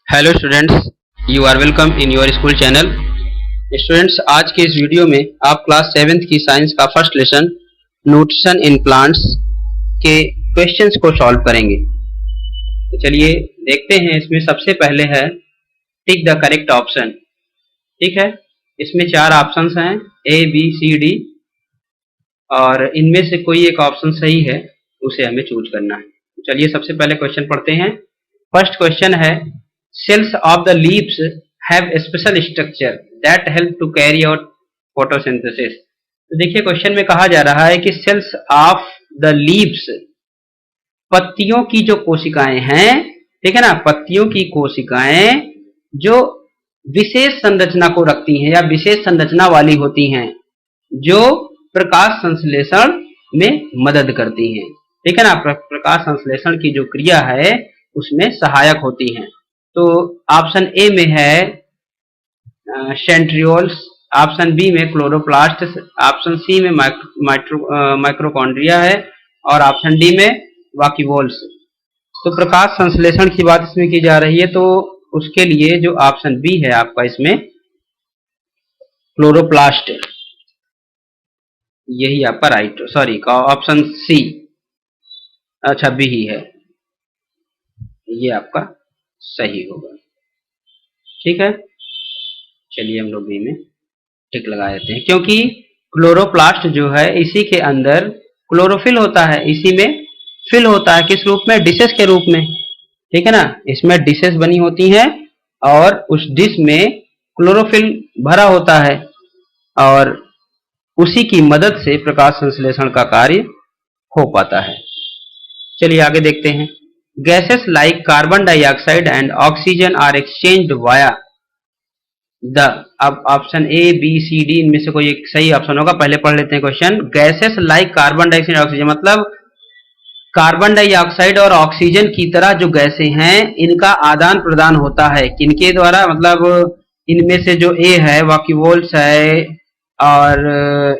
Hello students, you are welcome in your school channel. Students, आज के इस video में आप क्लास 7th की साइंस का first lesson nutrition in plants के क्वेश्चंस को सॉल्व करेंगे। तो चलिए देखते हैं। इसमें सबसे पहले है टिक द करेक्ट ऑप्शन। ठीक है, इसमें 4 ऑप्शंस हैं A, B, C, D और इनमें से कोई एक ऑप्शन सही है, उसे हमें चूज करना है। तो चलिए सबसे पहले क्वेश्चन पढ़ते हैं। फर्स्ट क्वेश्चन है cells of the leaves have a special structure that help to carry out photosynthesis। तो देखिए क्वेश्चन में कहा जा रहा है कि cells of the leaves, पत्तियों की जो कोशिकाएं हैं, ठीक है ना, पत्तियों की कोशिकाएं जो विशेष संरचना को रखती हैं या विशेष संरचना वाली होती हैं, जो प्रकाश संश्लेषण में मदद करती हैं। ठीक है ना, प्रकाश संश्लेषण की जो क्रिया है उसमें सहायक होती हैं। तो ऑप्शन ए में है सेंट्रियोल्स, ऑप्शन बी में क्लोरोप्लास्ट, ऑप्शन सी में माइक्रोकॉन्ड्रिया है और ऑप्शन डी में वाक्यूल्स। तो प्रकाश संश्लेषण की बात इसमें की जा रही है, तो उसके लिए जो ऑप्शन बी है आपका इसमें क्लोरोप्लास्ट, यही आपका राइट, सॉरी ऑप्शन सी, अच्छा बी ही है, ये आपका सही होगा। ठीक है, चलिए हम लोग बी में टिक लगा देते हैं, क्योंकि क्लोरोप्लास्ट जो है इसी के अंदर क्लोरोफिल होता है, इसी में फिल होता है। किस रूप में? डिशेस के रूप में। ठीक है ना, इसमें डिशेस बनी होती हैं और उस डिश में क्लोरोफिल भरा होता है और उसी की मदद से प्रकाश संश्लेषण का कार्य हो पाता है। चलिए आगे देखते हैं। Gases like carbon dioxide and oxygen are exchanged via the, अब option A B C D इनमें से कोई एक सही ऑप्शन होगा। पहले पढ़ लेते हैं question. Gases like carbon dioxide oxygen, मतलब कार्बन डाइऑक्साइड और ऑक्सीजन की तरह जो गैसें हैं इनका आदान प्रदान होता है किनके द्वारा? मतलब इनमें से जो ए है वाक्यूल्स है और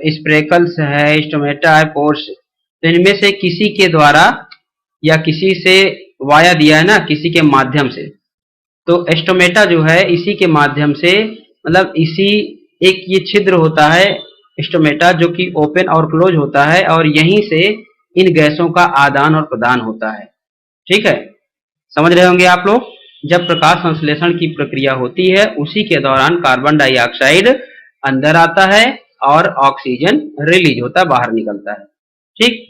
स्प्रेकल्स है, स्टोमेटा है, पोर्स, तो इनमें से किसी के द्वारा या किसी से वाया दिया है ना, किसी के माध्यम से। तो एस्टोमेटा जो है इसी के माध्यम से, मतलब इसी एक ये छिद्र होता है एस्टोमेटा जो कि ओपन और क्लोज होता है और यहीं से इन गैसों का आदान और प्रदान होता है। ठीक है, समझ रहे होंगे आप लोग। जब प्रकाश संश्लेषण की प्रक्रिया होती है उसी के दौरान कार्बन डाइऑक्साइड अंदर आता है और ऑक्सीजन रिलीज होता है, बाहर निकलता है। ठीक,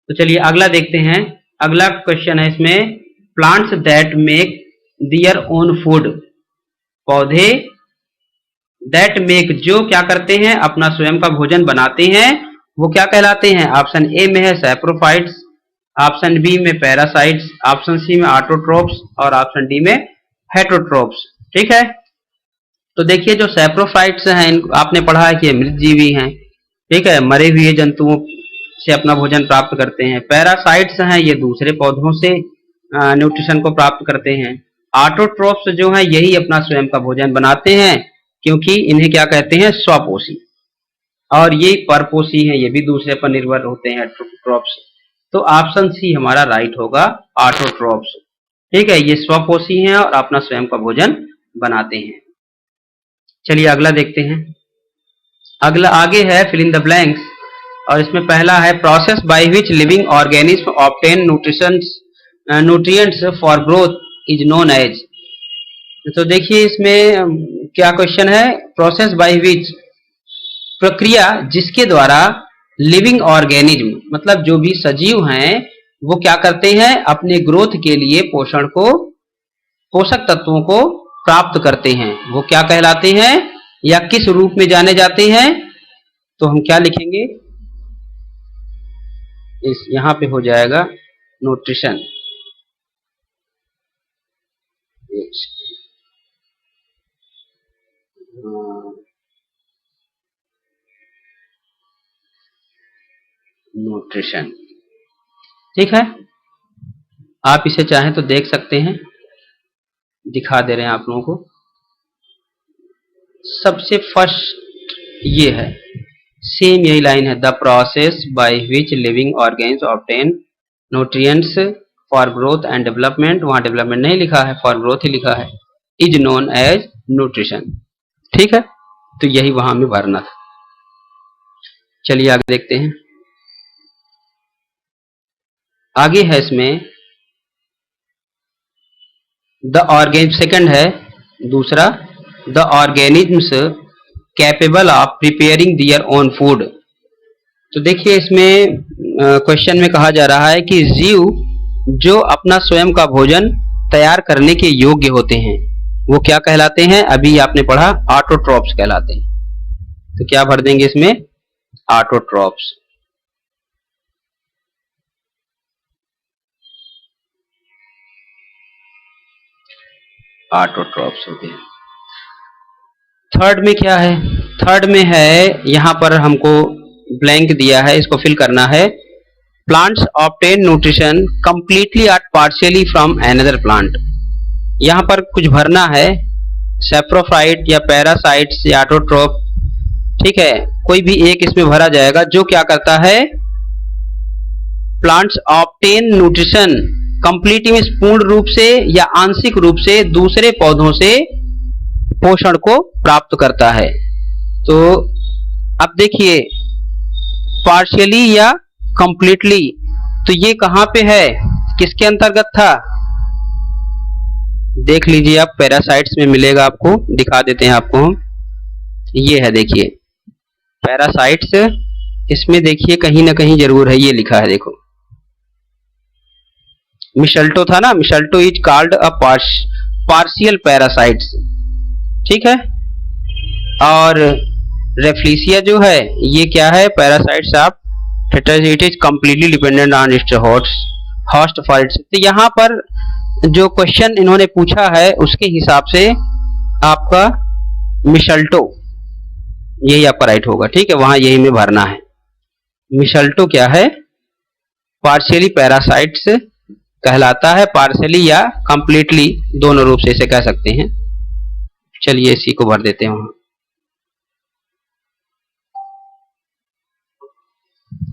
तो चलिए अगला देखते हैं। अगला क्वेश्चन है इसमें plants that make their own food, पौधे दैट मेक जो क्या करते हैं, अपना स्वयं का भोजन बनाते हैं, वो क्या कहलाते हैं? ऑप्शन ए में है सैप्रोफाइट्स, ऑप्शन बी में पैरासाइट्स, ऑप्शन सी में ऑटोट्रोप्स और ऑप्शन डी में हेटरोट्रोप्स। ठीक है, तो देखिए जो सैप्रोफाइट्स हैं आपने पढ़ा है कि ये मृतजीवी हैं। ठीक है, मरे हुए जंतुओं से अपना भोजन प्राप्त करते हैं। पैरासाइट्स हैं, ये दूसरे पौधों से न्यूट्रिशन को प्राप्त करते हैं। ऑटोट्रोप्स जो हैं यही अपना स्वयं का भोजन बनाते हैं, क्योंकि इन्हें क्या कहते हैं? स्वपोषी। और ये परपोषी हैं, ये भी दूसरे पर निर्भर होते हैं ट्रोप्स। तो ऑप्शन सी हमारा राइट होगा, ऑटोट्रोप्स। ठीक है, ये स्वपोषी हैं और अपना स्वयं का भोजन बनाते हैं। चलिए अगला देखते हैं। अगला आगे है फिल इन द ब्लैंक्स और इसमें पहला है process by which living organism obtain nutrients for growth is known as. तो देखिए इसमें क्या क्वेश्चन है, प्रोसेस बाय विच, प्रक्रिया जिसके द्वारा लिविंग ऑर्गेनिज्म, मतलब जो भी सजीव हैं वो क्या करते हैं? अपने ग्रोथ के लिए पोषण को, पोषक तत्वों को प्राप्त करते हैं, वो क्या कहलाते हैं या किस रूप में जाने जाते हैं? तो हम क्या लिखेंगे, इस यहां पे हो जाएगा न्यूट्रिशन। न्यूट्रिशन, ठीक है, आप इसे चाहें तो देख सकते हैं, दिखा दे रहे हैं आप लोगों को। सबसे फर्स्ट ये है, सेम यही लाइन है, the process by which living organs obtain nutrients for growth and development. वहां डेवलपमेंट नहीं लिखा है, फॉर ग्रोथ ही लिखा है। Is known as nutrition. ठीक है, तो यही वहां में भरना था। चलिए आगे देखते हैं। आगे है इसमें द ऑर्गेन, सेकंड है दूसरा, the organisms capable of preparing their own food. तो देखिए इसमें क्वेश्चन में कहा जा रहा है कि जीव जो अपना स्वयं का भोजन तैयार करने के योग्य होते हैं वो क्या कहलाते हैं? अभी आपने पढ़ा ऑटोट्रॉप्स कहलाते हैं। तो क्या भर देंगे इसमें? ऑटोट्रॉप्स। ऑटोट्रॉप्स हो गए। थर्ड में क्या है? थर्ड में है, यहां पर हमको ब्लैंक दिया है, इसको फिल करना है। प्लांट्स ऑब्टेन न्यूट्रिशन कंप्लीटली और पार्शियली फ्रॉम अनदर प्लांट। यहां पर कुछ भरना है, सैप्रोफाइट या पैरासाइट्स या ऑटोट्रॉप। ठीक है, कोई भी एक इसमें भरा जाएगा जो क्या करता है, plants obtain nutrition completely means पूर्ण रूप से या आंशिक रूप से दूसरे पौधों से पोषण को प्राप्त करता है। तो अब देखिए पार्शियली या कंप्लीटली, तो ये कहां पे है, किसके अंतर्गत था? देख लीजिए आप, पैरासाइट्स में मिलेगा आपको, दिखा देते हैं आपको हम। ये है देखिए पैरासाइट्स, इसमें देखिए कहीं ना कहीं जरूर है, ये लिखा है देखो, मिशेल्टो था ना, mistletoe is called a partial parasites. ठीक है, और रेफ्लिसिया जो है ये क्या है, parasites of it is completely dependent on its host for its. तो यहाँ पर जो क्वेश्चन इन्होंने पूछा है उसके हिसाब से आपका मिशेल्टो यही आपका राइट होगा। ठीक है, वहां यही में भरना है। मिशेल्टो क्या है, पार्शियली पैरासाइट्स कहलाता है, पार्शियली या कंप्लीटली दोनों रूप से इसे कह सकते हैं। चलिए इसी को भर देते हैं वहां।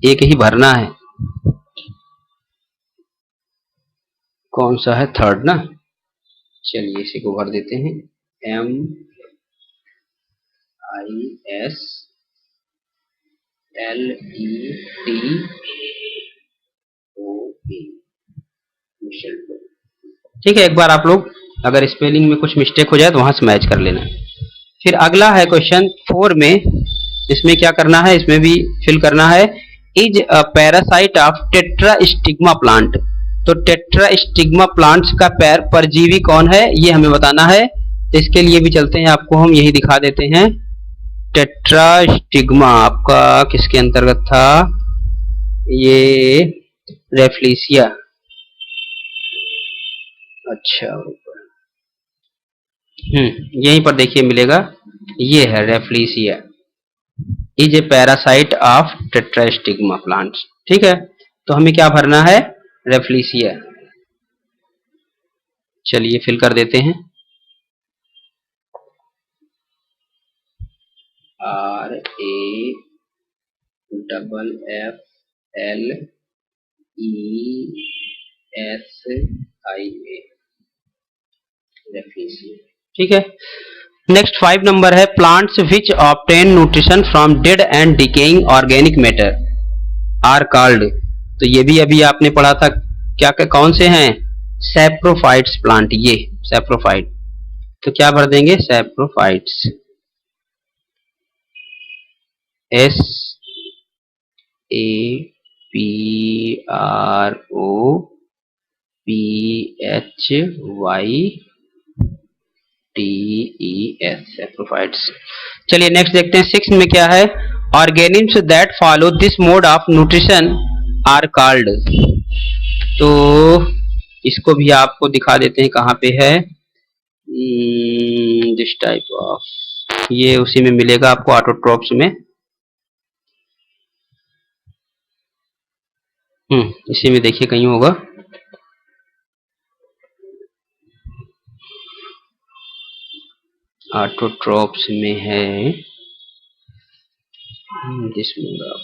एक ही भरना है, कौन सा है? थर्ड ना। चलिए इसी को भर देते हैं, MISLETO। ठीक है, एक बार आप लोग अगर स्पेलिंग में कुछ मिस्टेक हो जाए तो वहां से मैच कर लेना। फिर अगला है क्वेश्चन 4 में, इसमें क्या करना है, इसमें भी फिल करना है, is a parasite of tetrastigma plant. तो टेट्रास्टिग्मा प्लांट्स का परजीवी कौन है ये हमें बताना है। तो इसके लिए भी चलते हैं, आपको हम यही दिखा देते हैं। टेट्रास्टिग्मा आपका किसके अंतर्गत था? ये रेफ्लिसिया। अच्छा, यहीं पर देखिए मिलेगा, ये है Rafflesia is a parasite of tetrastigma plants. ठीक है, तो हमें क्या भरना है? रेफ्लिसिया। चलिए फिल कर देते हैं, RAFFLESIA रेफ्लिसिया। ठीक है, नेक्स्ट 5 नंबर है, plants which obtain nutrition from dead and decaying organic matter are called. तो ये भी अभी आपने पढ़ा था, क्या क्या कौन से हैं? सैप्रोफाइट्स प्लांट, ये सैप्रोफाइट। तो क्या भर देंगे? Saprophytes, SAPROPHYTES saprophytes. चलिए नेक्स्ट देखते हैं 6 में क्या है, organisms that follow this mode of nutrition are called. तो इसको भी आपको दिखा देते हैं कहाँ पे है, दिस टाइप ऑफ, ये उसी में मिलेगा आपको ऑटोट्रॉप्स में। इसी में देखिए कहीं होगा, ऑटोट्रॉप्स में है दिस मोड ऑफ।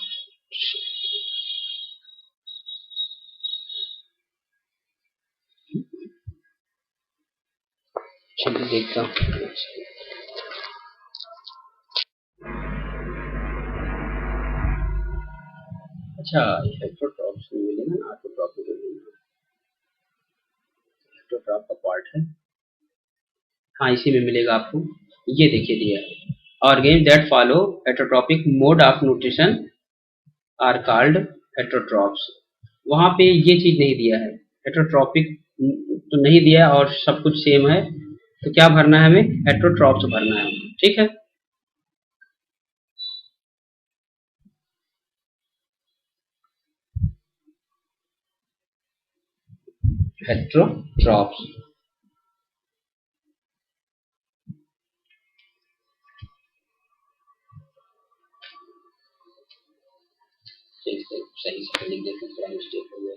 चलिए देखता हूँ। अच्छा, हेटेरोट्रॉप्स में मिलेगा ना, ऑटोट्रॉप में मिलेगा। हेटेरोट्रॉप का पार्ट है, हाँ इसी में मिलेगा आपको। ये देखिए दिया है, organisms that follow heterotrophic mode of nutrition are called heterotrophs. वहां पे ये चीज नहीं दिया है, हेटेरोट्रॉपिक तो नहीं दिया और सब कुछ सेम है, तो क्या भरना है हमें, हेटेरोट्रॉप्स भरना है, ठीक है। हेटेरोट्रॉप्स, सही से लिख देते, थोड़ा मिस्टेक हो गया।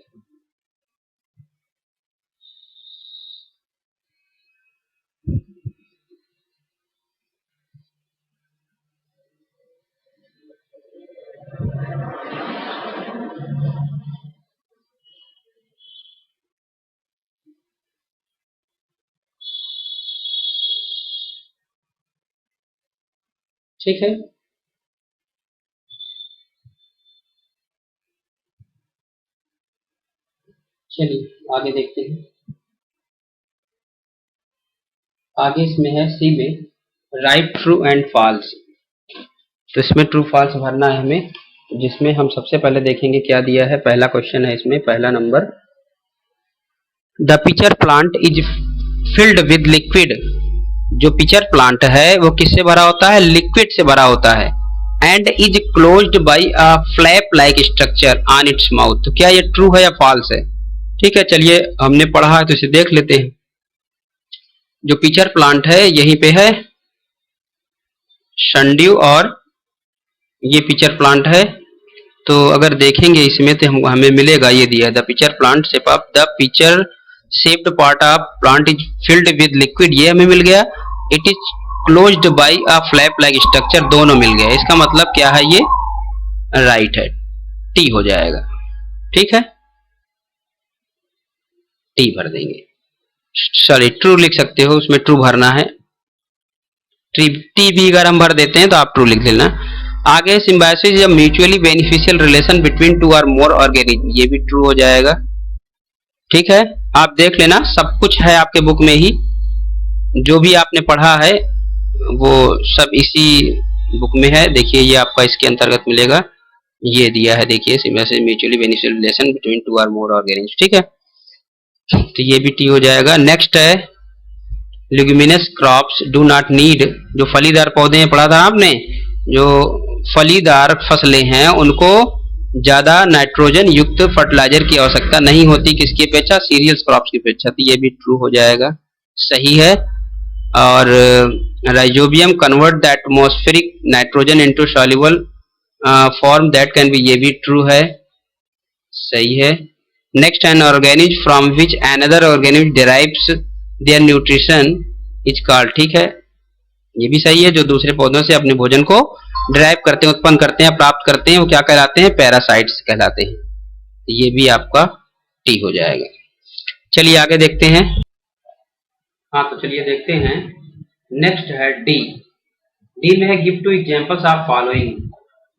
ठीक है, चलिए आगे देखते हैं। आगे इसमें है सी में, राइट ट्रू एंड फॉल्स। तो इसमें ट्रू फॉल्स भरना है हमें, जिसमें हम सबसे पहले देखेंगे क्या दिया है। पहला क्वेश्चन है इसमें, पहला number, the pitcher plant is filled with liquid. जो पिचर प्लांट है वो किससे भरा होता है, लिक्विड से भरा होता है। And is closed by a flap like structure on its mouth. तो क्या ये ट्रू है या फॉल्स है? ठीक है, चलिए हमने पढ़ा है तो इसे देख लेते हैं। जो पिचर प्लांट है यहीं पे है संड्यू, और ये पिचर प्लांट है। तो अगर देखेंगे इसमें तो हमें मिलेगा, ये दिया the pitcher plant shape of the pitcher shaped part of plant is filled with liquid, ये हमें मिल गया। It is closed by a flap like structure, दोनों मिल गया। इसका मतलब क्या है, ये राइट है, टी हो जाएगा। ठीक है, टी भर देंगे, सॉरी ट्रू लिख सकते हो, उसमें ट्रू भरना है। टी भी अगर हम भर देते हैं तो आप ट्रू लिख लेना। आगे सिम्बायोसिस या mutually beneficial relation between two और मोर ऑर्गेनिज्म, ये भी ट्रू हो जाएगा। ठीक है, आप देख लेना, सब कुछ है आपके बुक में ही, जो भी आपने पढ़ा है वो सब इसी बुक में है। देखिए ये आपका इसके अंतर्गत मिलेगा, ये दिया है देखिए, symbiosis mutually beneficial relation between two और मोर ऑर्गेनिज्म। ठीक है, तो ये भी टी हो जाएगा। नेक्स्ट है, leguminous crops do not need, जो फलीदार पौधे हैं, पढ़ा था आपने, जो फलीदार फसलें हैं उनको ज्यादा नाइट्रोजन युक्त फर्टिलाइजर की आवश्यकता नहीं होती, किसकी अपेक्षा, सीरियल्स क्रॉप्स की अपेक्षा। तो ये भी ट्रू हो जाएगा, सही है। और rhizobium convert the atmospheric nitrogen into soluble form that can be, ये भी ट्रू है, सही है। Next, an organism from which another organism derives their nutrition is called, ठीक है, ये भी सही है। जो दूसरे पौधों से अपने भोजन को ड्राइव करते हैं, उत्पन्न करते हैं, प्राप्त करते हैं, वो क्या कहलाते हैं, पैरासाइट्स कहलाते हैं। ये भी आपका टी हो जाएगा। चलिए आगे देखते हैं। हाँ तो चलिए देखते हैं, नेक्स्ट है डी। डी में है give to examples of following.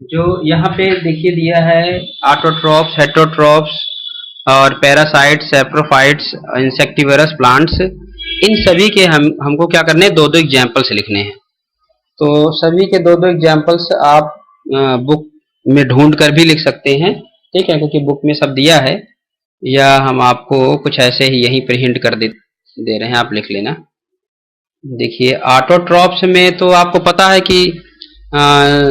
जो यहाँ पे देखिए दिया है, ऑटोट्रॉप्स, हेटेरोट्रॉप्स और पैरासाइट्स, सैप्रोफाइट्स, इंसेक्टिवरस प्लांट्स, इन सभी के हमको क्या करने हैं, दो दो एग्जाम्पल्स लिखने हैं। तो सभी के दो दो एग्जाम्पल्स आप बुक में ढूंढ कर भी लिख सकते हैं, ठीक है, क्योंकि बुक में सब दिया है, या हम आपको कुछ ऐसे ही यहीं पर हिंट कर दे रहे हैं, आप लिख लेना। देखिए ऑटोट्रॉप्स में तो आपको पता है कि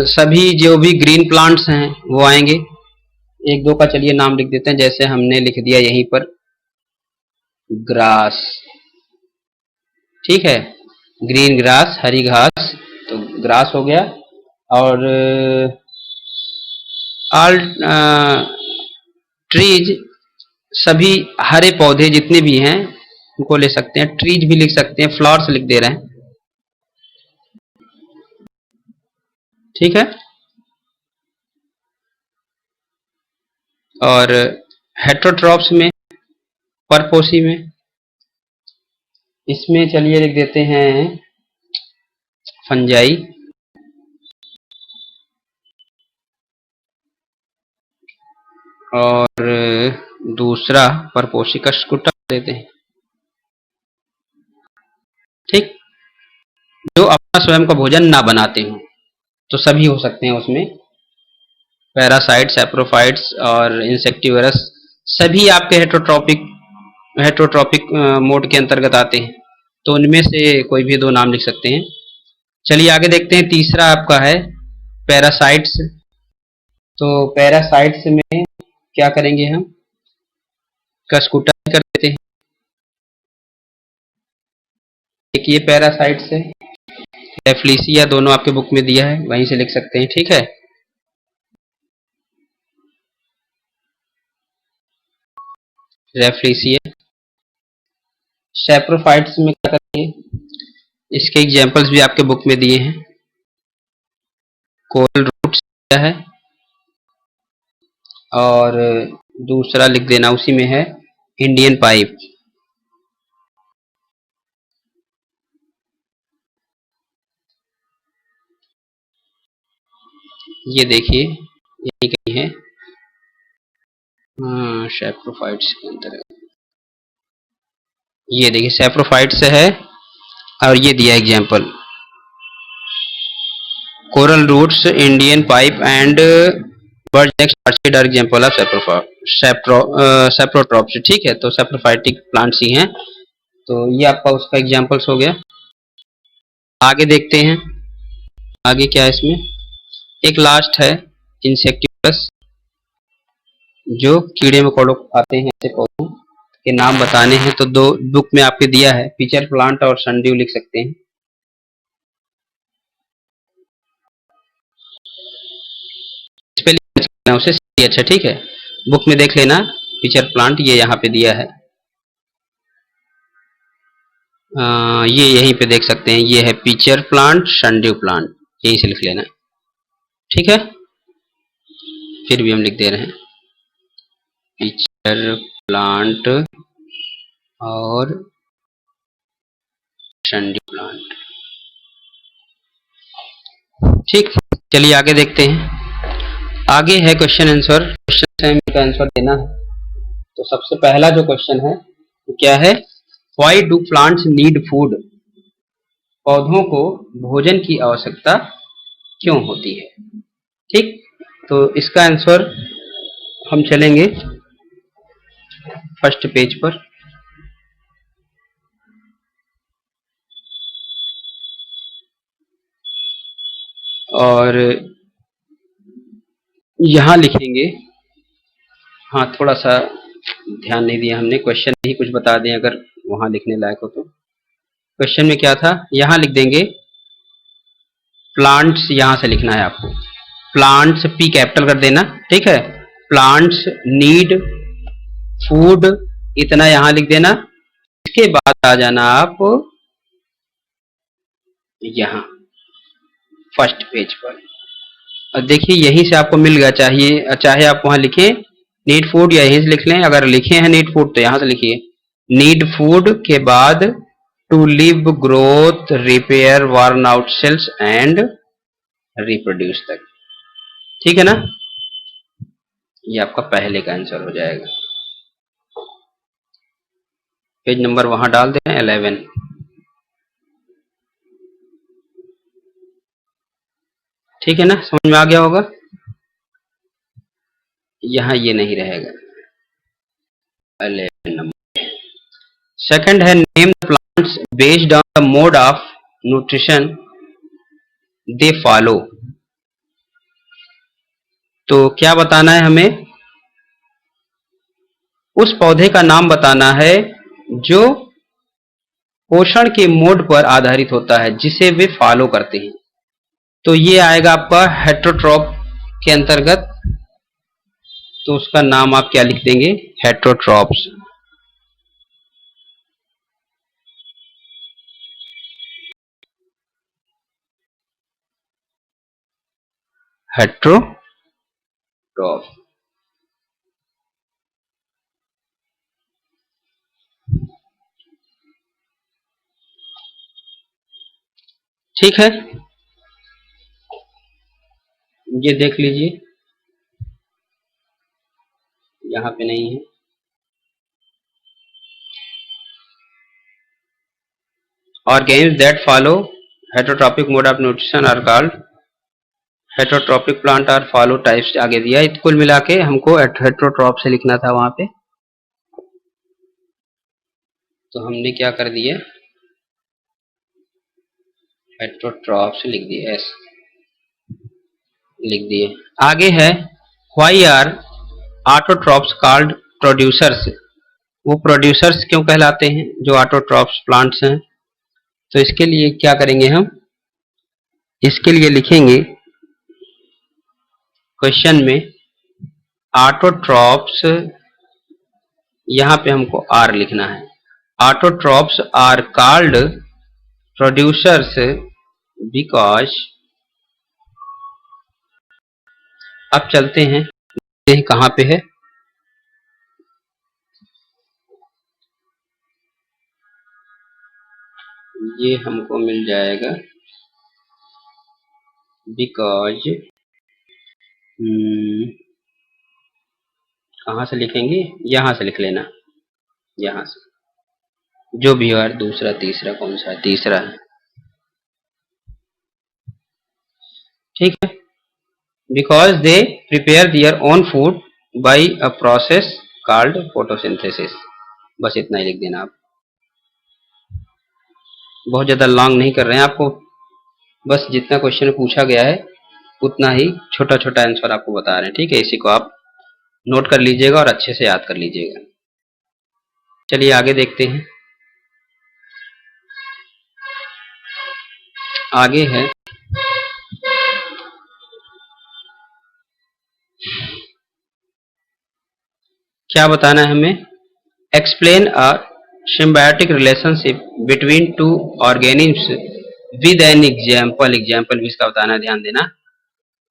सभी जो भी ग्रीन प्लांट्स हैं वो आएंगे। एक दो का चलिए नाम लिख देते हैं, जैसे हमने लिख दिया यहीं पर ग्रास, ठीक है, ग्रीन ग्रास, हरी घास, तो ग्रास हो गया। और ऑल ट्रीज, सभी हरे पौधे जितने भी हैं उनको ले सकते हैं, ट्रीज भी लिख सकते हैं, फ्लावर्स लिख दे रहे हैं, ठीक है। और हेटेरोट्रॉप्स में, परपोसी में इसमें चलिए लिख देते हैं फंजाई, और दूसरा परपोषिकस कुटा देते हैं। ठीक, जो अपना स्वयं का भोजन ना बनाते हो, तो सभी हो सकते हैं उसमें, पैरासाइट्स, सैप्रोफाइट्स और इंसेक्टिवरस, सभी आपके हेटरोट्रॉपिक मोड के अंतर्गत आते हैं, तो उनमें से कोई भी दो नाम लिख सकते हैं। चलिए आगे देखते हैं, तीसरा आपका है पैरासाइट्स। तो पैरासाइट्स में क्या करेंगे हम, कसकुटा कर देते हैं। एक ये पैरासाइट्स है, रेफ्लिसिया, दोनों आपके बुक में दिया है, वहीं से लिख सकते हैं। ठीक है, रेफ्लिसिया। सैप्रोफाइट्स में क्या करेंगे, इसके एग्जांपल्स भी आपके बुक में दिए हैं, कोरल रूट्स है, और दूसरा लिख देना उसी में है, इंडियन पाइप। ये देखिए यही कहीं है, सैप्रोफाइट्स के अंदर, ये देखिए सैप्रोफाइट्स है, और ये दिया example, coral roots, Indian pipe and bird nest orchid are example of saprotrophs. ठीक है, तो सैप्रोफाइटिक प्लांट्स ही हैं, तो ये आपका उसका एग्जांपल्स हो गया। आगे देखते हैं, आगे क्या है इसमें, एक लास्ट है इंसेक्टिवरस, जो कीड़े मकोड़ों आते हैं, ऐसे पौधों के नाम बताने हैं, तो दो बुक में आपके दिया है, पिचर प्लांट और सनड्यू लिख सकते हैं। इस पे लिख सकते हैं उसे, अच्छा ठीक है, बुक में देख लेना, पिचर प्लांट ये यहाँ पे दिया है, ये यहीं पे देख सकते हैं, ये है पिचर प्लांट, सनड्यू प्लांट, यहीं से लिख लेना। ठीक है, फिर भी हम लिख दे रहे हैं, पिचर प्लांट और सनड्यू प्लांट। ठीक, चलिए आगे देखते हैं। आगे है क्वेश्चन आंसर, क्वेश्चन का आंसर देना है। तो सबसे पहला जो क्वेश्चन है वो क्या है, why do plants need food, पौधों को भोजन की आवश्यकता क्यों होती है। ठीक, तो इसका आंसर हम चलेंगे फर्स्ट पेज पर, और यहां लिखेंगे, हाँ थोड़ा सा ध्यान नहीं दिया हमने, क्वेश्चन ही कुछ बता दें अगर वहां लिखने लायक हो तो। क्वेश्चन में क्या था, यहां लिख देंगे प्लांट्स, यहां से लिखना है आपको, प्लांट्स पी कैपिटल कर देना। ठीक है, प्लांट्स नीड फूड, इतना यहां लिख देना। इसके बाद आ जाना आप यहां फर्स्ट पेज पर, और देखिए यहीं से आपको मिल गया, चाहिए चाहे आप वहां लिखें नीड फूड या यहीं से लिख लें, अगर लिखे हैं नीड फूड तो यहां से लिखिए, नीड फूड के बाद to live, growth, repair, worn out cells and reproduce तक। ठीक है ना, ये आपका पहले का आंसर हो जाएगा। पेज नंबर वहां डाल दें 11। ठीक है ना, समझ में आ गया होगा, यहां ये नहीं रहेगा 11 नंबर। सेकंड है, name the plants based on the mode of nutrition they follow. तो क्या बताना है हमें, उस पौधे का नाम बताना है जो पोषण के मोड पर आधारित होता है, जिसे वे फॉलो करते हैं। तो ये आएगा आपका हेट्रोट्रॉप के अंतर्गत, तो उसका नाम आप क्या लिख देंगे, हेट्रोट्रॉप्स। हेट्रोट्रॉप। ठीक है, ये देख लीजिए, यहाँ पे नहीं है। Organisms that follow heterotrophic mode of nutrition are called heterotrophic plant or follow types आगे दिया है। कुल मिला के हमको हेटरोट्रॉप से लिखना था वहां पे, तो हमने क्या कर दिया, हेटरोट्रॉप से लिख दिया, एस लिख दिए। आगे है why are autotrophs called producers, वो प्रोड्यूसर्स क्यों कहलाते हैं जो ऑटोट्रॉप्स प्लांट्स हैं। तो इसके लिए क्या करेंगे हम, इसके लिए लिखेंगे क्वेश्चन में ऑटोट्रॉप्स, यहां पे हमको आर लिखना है। Autotrophs are called producers because, अब चलते हैं कहां पे है, ये हमको मिल जाएगा बिकॉज, कहां से लिखेंगे, यहां से लिख लेना, यहां से जो भी हो, दूसरा तीसरा कौन सा है, तीसरा है, ठीक है। Because they prepare their own food by a process called photosynthesis, बस इतना ही लिख देना आप, बहुत ज्यादा लॉन्ग नहीं कर रहे हैं आपको, बस जितना क्वेश्चन पूछा गया है उतना ही छोटा छोटा आंसर आपको बता रहे हैं, ठीक है। इसी को आप नोट कर लीजिएगा और अच्छे से याद कर लीजिएगा। चलिए आगे देखते हैं, आगे है क्या बताना है हमें, explain a symbiotic relationship between two organisms with an example, example भी इसका बताना है, ध्यान देना।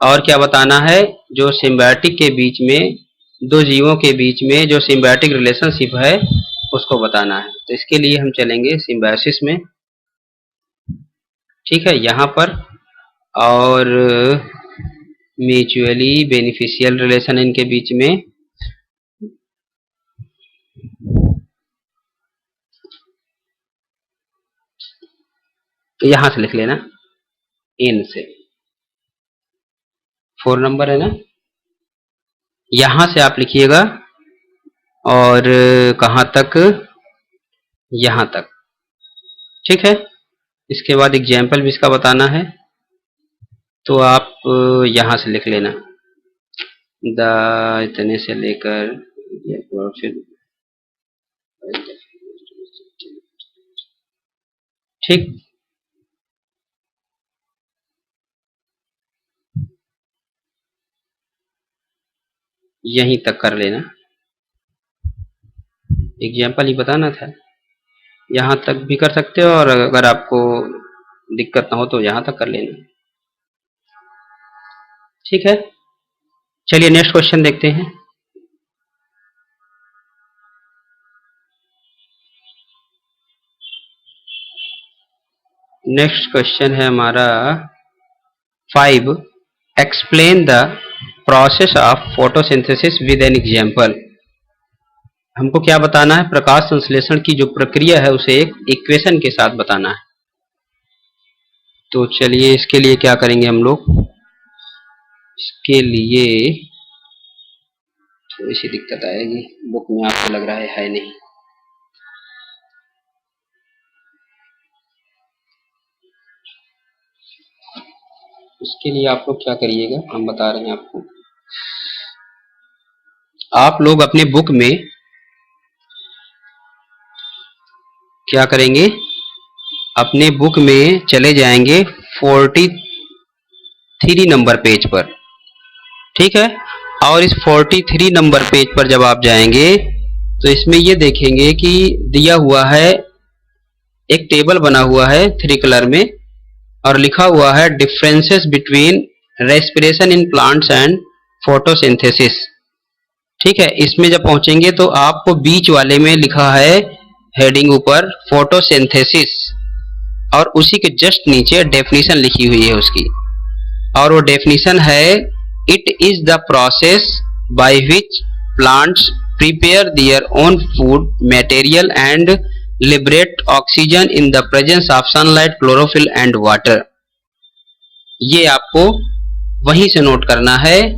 और क्या बताना है, जो सिम्बायोटिक के बीच में, दो जीवों के बीच में जो सिम्बायोटिक रिलेशनशिप है उसको बताना है। तो इसके लिए हम चलेंगे सिम्बायोसिस में, ठीक है, यहाँ पर, और म्यूचुअली बेनिफिशियल रिलेशन इनके बीच में, तो यहां से लिख लेना, इन से, 4 नंबर है ना, यहां से आप लिखिएगा, और कहां तक, यहां तक, ठीक है। इसके बाद एग्जाम्पल भी इसका बताना है, तो आप यहां से लिख लेना, द इतने से लेकर फिर, ठीक, यहीं तक कर लेना, एग्जाम्पल ही बताना था, यहां तक भी कर सकते हो, और अगर आपको दिक्कत ना हो तो यहां तक कर लेना, ठीक है। चलिए नेक्स्ट क्वेश्चन देखते हैं। नेक्स्ट क्वेश्चन है हमारा 5, explain the process of photosynthesis with an example. हमको क्या बताना है, प्रकाश संश्लेषण की जो प्रक्रिया है उसे एक इक्वेशन के साथ बताना है। तो चलिए इसके लिए क्या करेंगे हम लोग, इसके लिए थोड़ी सी दिक्कत आएगी, बुक में आपको लग रहा है नहीं, इसके लिए आप लोग क्या करिएगा, हम बता रहे हैं आपको, आप लोग अपने बुक में क्या करेंगे, अपने बुक में चले जाएंगे 43 नंबर पेज पर, ठीक है। और इस 43 नंबर पेज पर जब आप जाएंगे तो इसमें ये देखेंगे कि दिया हुआ है, एक टेबल बना हुआ है 3 कलर में, और लिखा हुआ है differences between respiration in plants and photosynthesis, ठीक है। इसमें जब पहुंचेंगे तो आपको बीच वाले में लिखा है हेडिंग ऊपर फोटोसिंथेसिस, और उसी के जस्ट नीचे डेफिनेशन लिखी हुई है उसकी, और वो डेफिनेशन है it is the process by which plants prepare their own food material and liberate oxygen in the presence of sunlight, chlorophyll and water. ये आपको वहीं से नोट करना है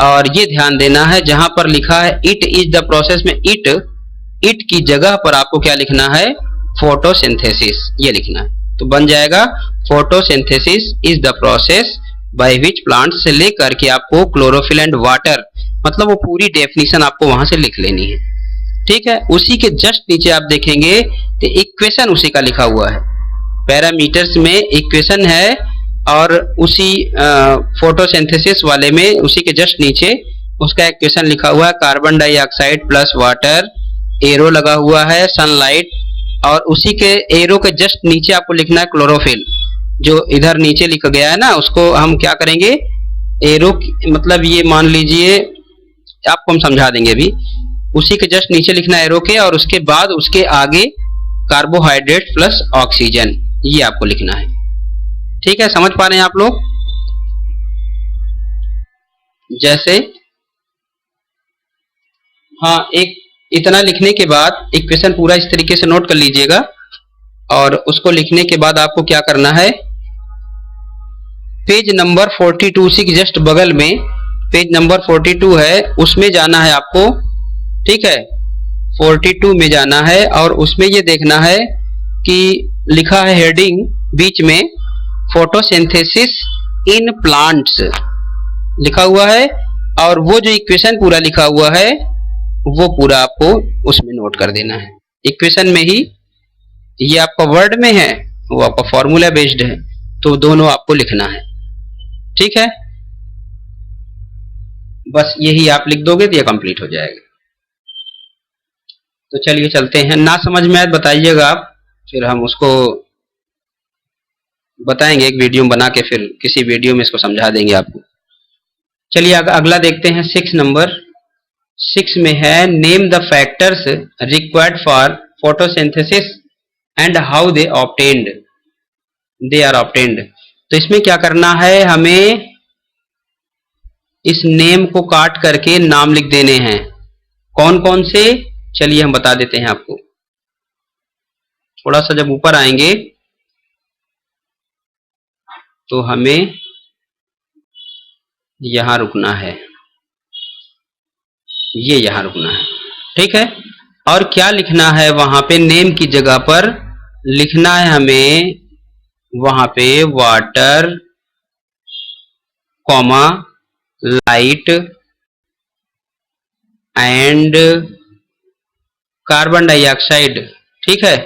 और ये ध्यान देना है जहां पर लिखा है इट इज द प्रोसेस में इट की जगह पर आपको क्या लिखना है, फोटोसिंथेसिस, ये लिखना है। तो बन जाएगा photosynthesis is the process by which plants से लेकर के आपको क्लोरोफिल एंड वाटर, मतलब वो पूरी डेफिनेशन आपको वहां से लिख लेनी है। ठीक है, उसी के जस्ट नीचे आप देखेंगे तो इक्वेशन उसी का लिखा हुआ है, पैरामीटर्स में इक्वेशन है, और उसी फोटोसिंथेसिस वाले में उसी के जस्ट नीचे उसका इक्वेशन लिखा हुआ है, carbon dioxide plus water, arrow लगा हुआ है, सनलाइट, और उसी के एरो के जस्ट नीचे आपको लिखना है क्लोरोफिल, जो इधर नीचे लिखा गया है ना, उसको हम क्या करेंगे, एरो मतलब ये मान लीजिए, आपको हम समझा देंगे अभी, उसी के जस्ट नीचे लिखना है एरो के, और उसके बाद उसके आगे कार्बोहाइड्रेट प्लस ऑक्सीजन, ये आपको लिखना है। ठीक है, समझ पा रहे हैं आप लोग? जैसे हाँ, एक इतना लिखने के बाद इक्वेशन पूरा इस तरीके से नोट कर लीजिएगा, और उसको लिखने के बाद आपको क्या करना है, पेज नंबर 42 उसी के जस्ट बगल में पेज नंबर 42 है, उसमें जाना है आपको। ठीक है, 42 में जाना है और उसमें ये देखना है कि लिखा है हेडिंग बीच में फोटोसिंथेसिस इन प्लांट्स लिखा हुआ है, और वो जो इक्वेशन पूरा लिखा हुआ है वो पूरा आपको उसमें नोट कर देना है। इक्वेशन में ही ये आपका वर्ड में है, वो आपका फॉर्मूला बेस्ड है, तो दोनों आपको लिखना है। ठीक है, बस यही आप लिख दोगे तो ये कंप्लीट हो जाएगा। तो चलिए चलते हैं, ना समझ में आए बताइएगा आप, फिर हम उसको बताएंगे एक वीडियो बना के, फिर किसी वीडियो में इसको समझा देंगे आपको। चलिए अगला देखते हैं, 6 नंबर। 6 में है name the factors required for photosynthesis and how they are obtained. तो इसमें क्या करना है, हमें इस नेम को काट करके नाम लिख देने हैं। कौन कौन से, चलिए हम बता देते हैं आपको। थोड़ा सा जब ऊपर आएंगे तो हमें यहां रुकना है, ये यहां रुकना है। ठीक है, और क्या लिखना है वहां पे, नेम की जगह पर लिखना है हमें वहां पे water, comma, light and carbon dioxide. ठीक है,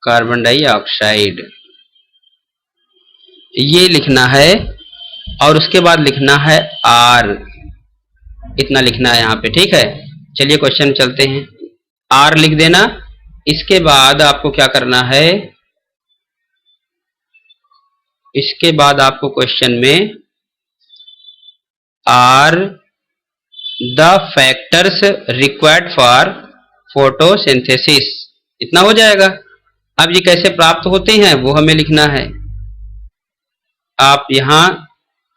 कार्बन डाइऑक्साइड ये लिखना है, और उसके बाद लिखना है आर, इतना लिखना है यहाँ पे। ठीक है, चलिए क्वेश्चन चलते हैं, आर लिख देना। इसके बाद आपको क्या करना है, इसके बाद आपको क्वेश्चन में are the factors required for photosynthesis, इतना हो जाएगा। अब ये कैसे प्राप्त होते हैं वो हमें लिखना है। आप यहां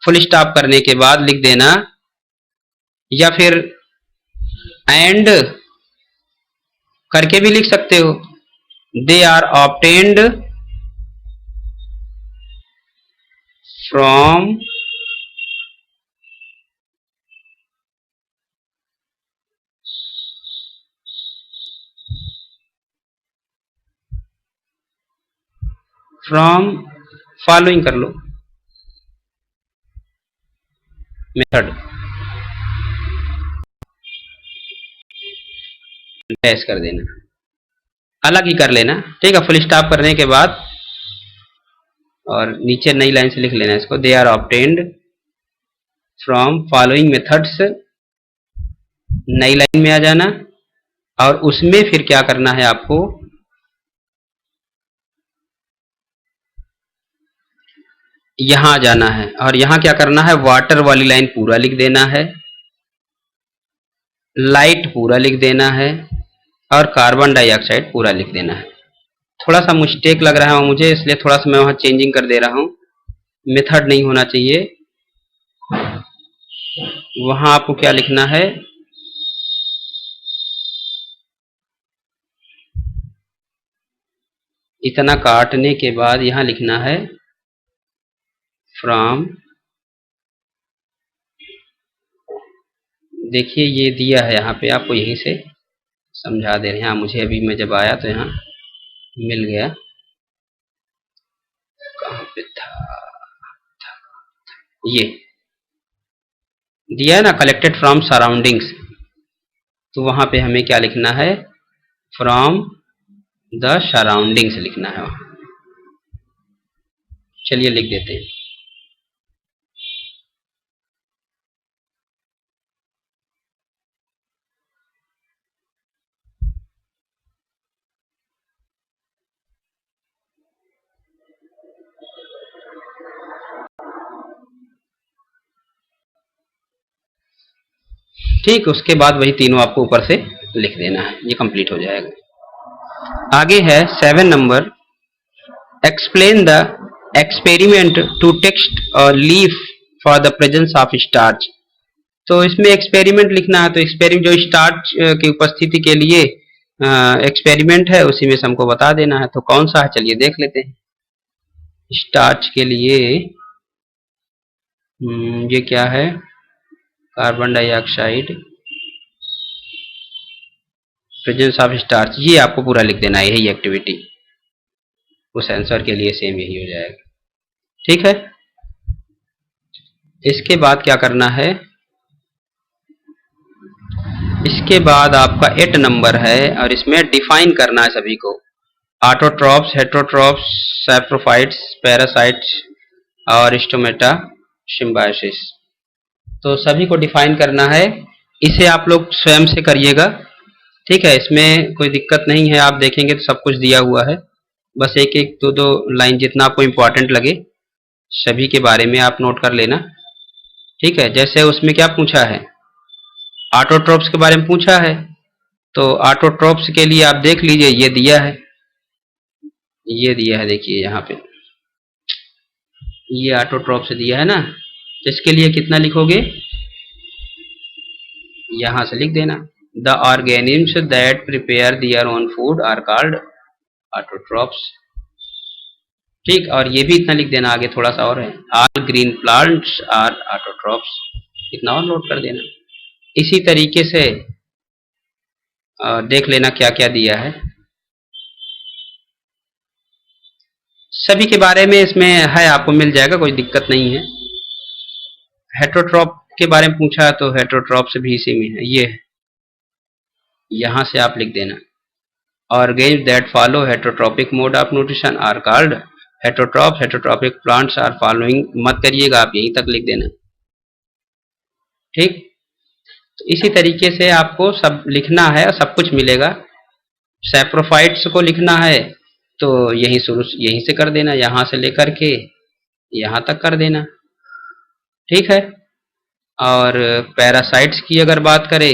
फुल स्टॉप करने के बाद लिख देना, या फिर एंड करके भी लिख सकते हो, they are obtained from following कर लो मेथड, डैश कर देना, अलग ही कर लेना। ठीक है, फुल स्टॉप करने के बाद और नीचे नई लाइन से लिख लेना इसको, they are obtained from following methods, नई लाइन में आ जाना, और उसमें फिर क्या करना है आपको, यहां जाना है, और यहां क्या करना है, वाटर वाली लाइन पूरा लिख देना है, लाइट पूरा लिख देना है, और कार्बन डाइऑक्साइड पूरा लिख देना है। थोड़ा सा मिस्टेक लग रहा है मुझे, इसलिए थोड़ा सा मैं वहाँ चेंजिंग कर दे रहा हूँ। मेथड नहीं होना चाहिए, वहाँ आपको क्या लिखना है, इतना काटने के बाद यहाँ लिखना है फ्रॉम, देखिए ये दिया है यहाँ पे, आपको यहीं से समझा दे रहे हैं। मुझे अभी मैं जब आया तो यहाँ मिल गया, कहाँ पे था, ये दिया है ना, कलेक्टेड फ्रॉम सराउंडिंग्स। तो वहाँ पे हमें क्या लिखना है, फ्रॉम द सराउंडिंग्स लिखना है वहाँ। चलिए लिख देते हैं। ठीक, उसके बाद वही तीनों आपको ऊपर से लिख देना है, ये कंप्लीट हो जाएगा। आगे है 7 number, explain the experiment to test leaf for the presence of starch. तो इसमें एक्सपेरिमेंट लिखना है, तो एक्सपेरिमेंट जो स्टार्च की उपस्थिति के लिए एक्सपेरिमेंट है, उसी में से हमको बता देना है। तो कौन सा है, चलिए देख लेते हैं। स्टार्च के लिए ये क्या है, carbon dioxide, presence of starch, ये आपको पूरा लिख देना है, यही एक्टिविटी। उस आंसर के लिए सेम यही हो जाएगा। ठीक है, इसके बाद क्या करना है, इसके बाद आपका 8 नंबर है और इसमें डिफाइन करना है सभी को, ऑटोट्रॉप्स, हेटेरोट्रॉप्स, सैप्रोफाइट्स, पैरासाइट्स और स्टोमेटा सिम्बायोसिस। तो सभी को डिफाइन करना है, इसे आप लोग स्वयं से करिएगा। ठीक है, इसमें कोई दिक्कत नहीं है, आप देखेंगे तो सब कुछ दिया हुआ है, बस एक एक दो दो लाइन जितना आपको इम्पोर्टेंट लगे सभी के बारे में आप नोट कर लेना। ठीक है, जैसे उसमें क्या पूछा है, ऑटोट्रॉप्स के बारे में पूछा है, तो ऑटोट्रॉप्स के लिए आप देख लीजिए, ये दिया है, ये दिया है, देखिए यहाँ पे ये ऑटोट्रॉप्स दिया है ना, तो इसके लिए कितना लिखोगे, यहाँ से लिख देना, the organisms that prepare their own food are called autotrophs. ठीक, और ये भी इतना लिख देना, आगे थोड़ा सा और है, all green plants are autotrophs, इतना और नोट कर देना। इसी तरीके से देख लेना क्या क्या दिया है, सभी के बारे में इसमें है, आपको मिल जाएगा, कोई दिक्कत नहीं है। हेटेरोट्रॉप के बारे में पूछा है, तो हेटेरोट्रॉप्स भी इसी में है, ये यहाँ से आप लिख देना, organisms that follow heterotrophic mode of nutrition are called heterotrophs, heterotrophic plants are following, मत करिएगा, आप यहीं तक लिख देना। ठीक, तो इसी तरीके से आपको सब लिखना है, सब कुछ मिलेगा। सैप्रोफाइट्स को लिखना है तो यहीं शुरू, यहीं से कर देना, यहाँ से लेकर के यहाँ तक कर देना। ठीक है, और पैरासाइट्स की अगर बात करें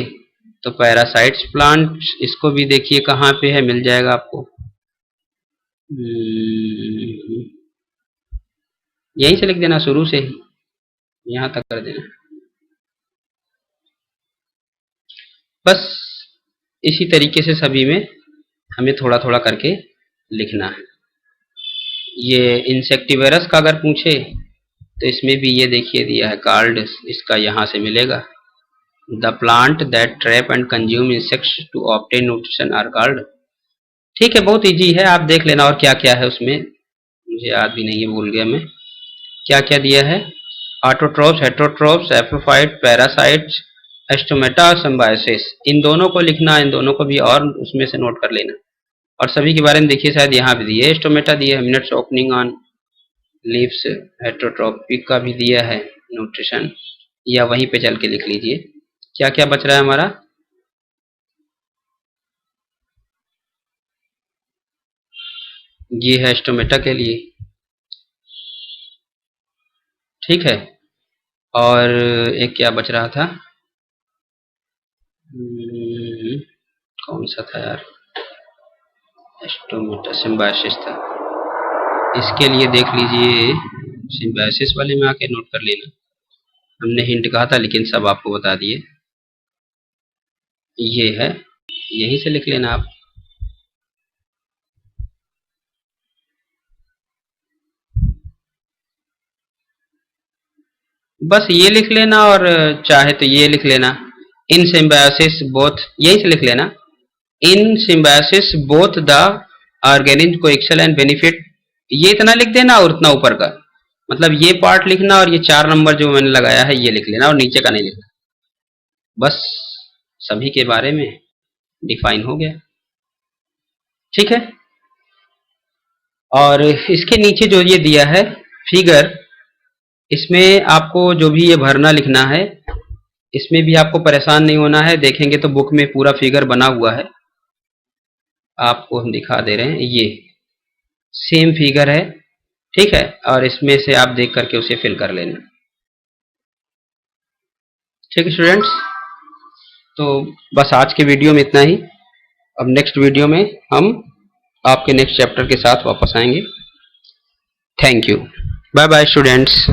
तो पैरासाइट्स प्लांट, इसको भी देखिए कहाँ पे है, मिल जाएगा आपको, यहीं से लिख देना, शुरू से ही यहाँ तक कर देना। बस इसी तरीके से सभी में हमें थोड़ा थोड़ा करके लिखना है। ये इंसेक्टिवेरस का अगर पूछे तो इसमें भी ये देखिए दिया है, कार्ड इसका यहाँ से मिलेगा, the plant that trap and consume insects to obtain nutrition are called. ठीक है, बहुत इजी है, आप देख लेना। और क्या क्या है उसमें, मुझे याद भी नहीं है, भूल गया मैं क्या क्या दिया है, ऑटोट्रॉप्स, हेटेरोट्रॉप्स, एप्रोफाइट, पैरासाइट्स, एस्टोमेटा, सिम्बायोसिस, इन दोनों को लिखना, इन दोनों को भी और उसमें से नोट कर लेना। और सभी के बारे में देखिए, शायद यहाँ भी दिए, एस्टोमेटा दिया है, minutes opening on leaves, heterotrophic का भी दिया है न्यूट्रिशन, या वहीं पे चल के लिख लीजिए। क्या क्या बच रहा है हमारा, ये है एस्टोमेटा के लिए। ठीक है, और एक क्या बच रहा था, कौन सा था यार, एस्टोमीटर सिम्बायोसिस था। इसके लिए देख लीजिए, सिम्बायोसिस वाले में आके नोट कर लेना, हमने हिंट कहा था लेकिन सब आपको बता दिए। ये है, यहीं से लिख लेना आप। बस ये लिख लेना और चाहे तो ये लिख लेना, इन सिम्बायोसिस बोथ, यहीं से लिख लेना, in symbiosis both the organism coaxial and benefit. ये इतना लिख देना और उतना ऊपर का, मतलब ये पार्ट लिखना और ये 4 नंबर जो मैंने लगाया है ये लिख लेना और नीचे का नहीं लिखना। बस सभी के बारे में डिफाइन हो गया, ठीक है। और इसके नीचे जो ये दिया है फिगर, इसमें आपको जो भी ये भरना लिखना है, इसमें भी आपको परेशान नहीं होना है। देखेंगे तो बुक में पूरा फिगर बना हुआ है, आपको हम दिखा दे रहे हैं, ये सेम फिगर है, ठीक है। और इसमें से आप देख करके उसे फिल कर लेना, ठीक है स्टूडेंट्स। तो बस आज के वीडियो में इतना ही। अब नेक्स्ट वीडियो में हम आपके नेक्स्ट चैप्टर के साथ वापस आएंगे। Thank you, bye bye students.